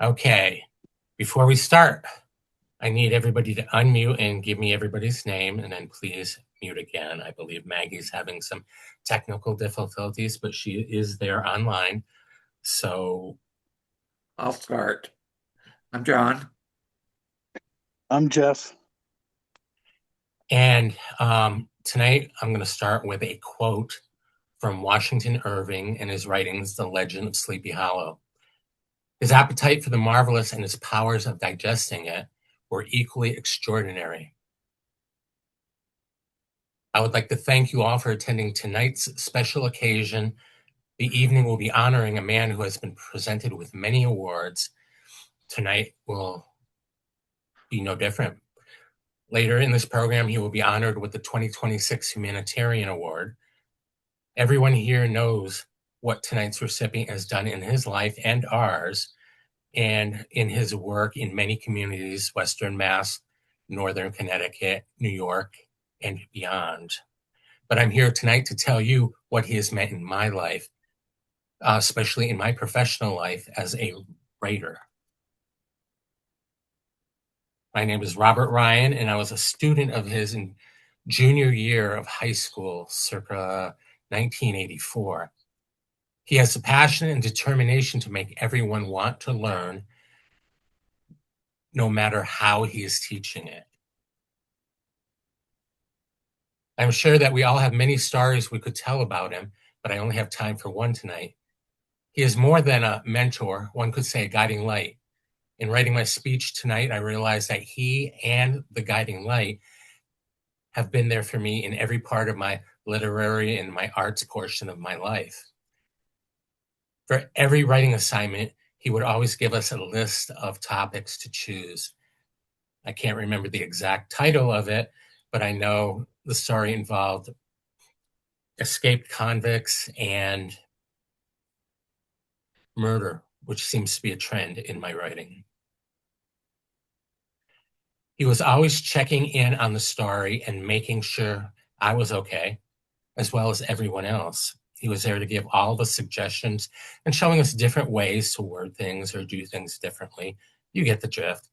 Okay, before we start, I need everybody to unmute and give me everybody's name, and then please mute again. I believe Maggie's having some technical difficulties, but she is there online. So I'll start. I'm John. I'm Jeff. And tonight I'm going to start with a quote from Washington Irving and his writings, The Legend of Sleepy Hollow. His appetite for the marvelous and his powers of digesting it were equally extraordinary. I would like to thank you all for attending tonight's special occasion. The evening will be honoring a man who has been presented with many awards. Tonight will be no different. Later in this program, he will be honored with the 2026 Humanitarian Award. Everyone here knows what tonight's recipient has done in his life and ours, and in his work in many communities, Western Mass, Northern Connecticut, New York, and beyond. But I'm here tonight to tell you what he has meant in my life, especially in my professional life as a writer. My name is Robert Ryan, and I was a student of his in junior year of high school, circa 1984. He has the passion and determination to make everyone want to learn, no matter how he is teaching it. I'm sure that we all have many stories we could tell about him, but I only have time for one tonight. He is more than a mentor, one could say a guiding light. In writing my speech tonight, I realized that he and the guiding light have been there for me in every part of my literary and my arts portion of my life. For every writing assignment, he would always give us a list of topics to choose. I can't remember the exact title of it, but I know the story involved escaped convicts and murder, which seems to be a trend in my writing. He was always checking in on the story and making sure I was okay, as well as everyone else. He was there to give all the suggestions and showing us different ways to word things or do things differently. You get the drift.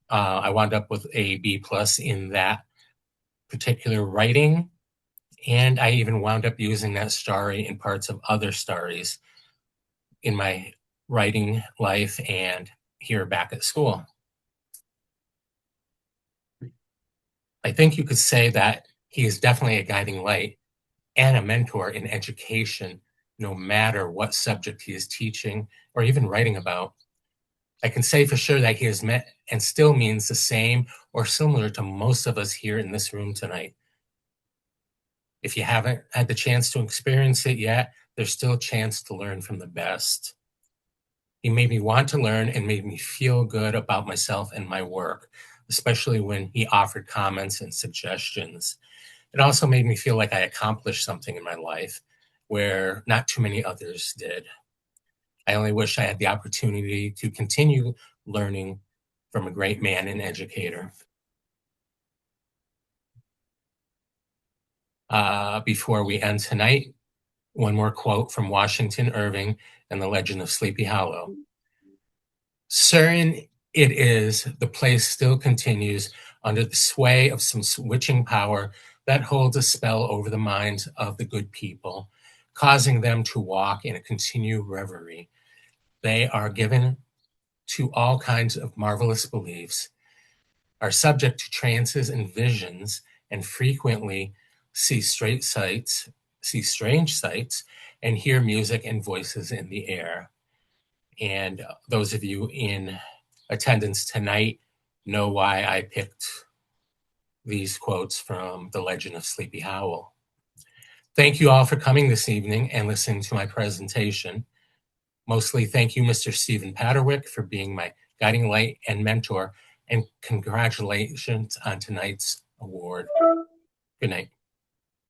I wound up with a B+ in that particular writing, and I even wound up using that story in parts of other stories in my writing life and here back at school. I think you could say that he is definitely a guiding light and a mentor in education, no matter what subject he is teaching or even writing about. I can say for sure that he has met and still means the same or similar to most of us here in this room tonight. If you haven't had the chance to experience it yet, there's still a chance to learn from the best. He made me want to learn and made me feel good about myself and my work, especially when he offered comments and suggestions. It also made me feel like I accomplished something in my life where not too many others did. I only wish I had the opportunity to continue learning from a great man and educator. Before we end tonight, one more quote from Washington Irving and The Legend of Sleepy Hollow. Certain it is, the place still continues under the sway of some switching power that holds a spell over the minds of the good people, causing them to walk in a continued reverie. They are given to all kinds of marvelous beliefs, are subject to trances and visions, and frequently see strange sights, and hear music and voices in the air. And those of you in attendance tonight know why I picked these quotes from The Legend of Sleepy Hollow. Thank you all for coming this evening and listening to my presentation. Mostly thank you, Mr. Stephen Patterwick, for being my guiding light and mentor, and congratulations on tonight's award. Good night.